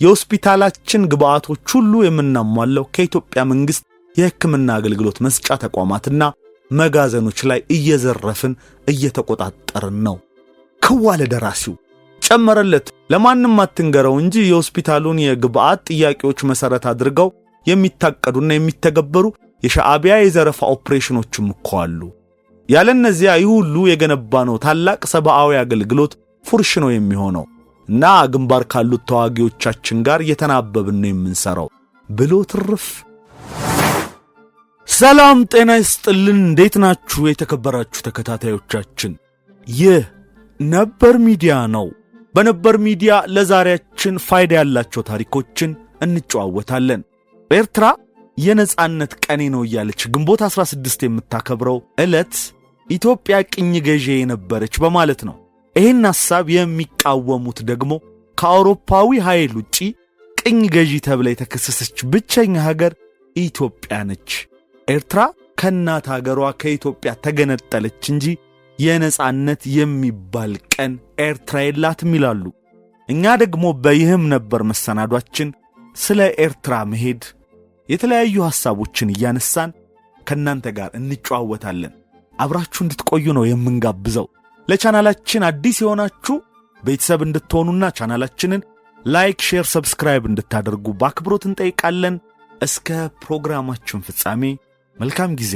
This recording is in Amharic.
የሆስፒታላችን ግብአቶች ሁሉ የምናሟላው ከኢትዮጵያ መንግስት የሕክምና አገልግሎት መስጫ ተቋማትና መጋዘኖች ላይ እየዘረፍን እየተቆጣጠርን ነው። ከዋለ ደራሲው ጨመረለት። ለማንም አትንገረው እንጂ የሆስፒታሉን የግብአት ጥያቄዎች መሰረት አድርገው የሚታቀዱና የሚተገበሩ የሻዕቢያ የዘረፋ ኦፕሬሽኖችም እኮ አሉ። ያለነዚያ ይሁሉ የገነባነው ታላቅ ሰብአዊ አገልግሎት ፉርሽ ነው የሚሆነው እና ግንባር ካሉት ተዋጊዎቻችን ጋር የተናበብን ነው የምንሰራው ብሎ ትርፍ። ሰላም ጤና ይስጥልን። እንዴት ናችሁ የተከበራችሁ ተከታታዮቻችን? ይህ ነበር ሚዲያ ነው። በነበር ሚዲያ ለዛሬያችን ፋይዳ ያላቸው ታሪኮችን እንጨዋወታለን። ኤርትራ የነጻነት ቀኔ ነው እያለች ግንቦት 16 የምታከብረው ዕለት ኢትዮጵያ ቅኝ ገዢ የነበረች በማለት ነው። ይህን ሐሳብ የሚቃወሙት ደግሞ ከአውሮፓዊ ኃይል ውጪ ቅኝ ገዢ ተብላ የተከሰሰች ብቸኛ ሀገር ኢትዮጵያ ነች። ኤርትራ ከናት ሀገሯ ከኢትዮጵያ ተገነጠለች እንጂ የነጻነት የሚባል ቀን ኤርትራ የላትም ይላሉ። እኛ ደግሞ በይህም ነበር መሰናዷችን ስለ ኤርትራ መሄድ የተለያዩ ሐሳቦችን እያነሳን ከናንተ ጋር እንጨዋወታለን። አብራችሁ እንድትቆዩ ነው የምንጋብዘው። ለቻናላችን አዲስ የሆናችሁ ቤተሰብ እንድትሆኑና ቻናላችንን ላይክ፣ ሼር፣ ሰብስክራይብ እንድታደርጉ በአክብሮት እንጠይቃለን። እስከ ፕሮግራማችን ፍጻሜ መልካም ጊዜ።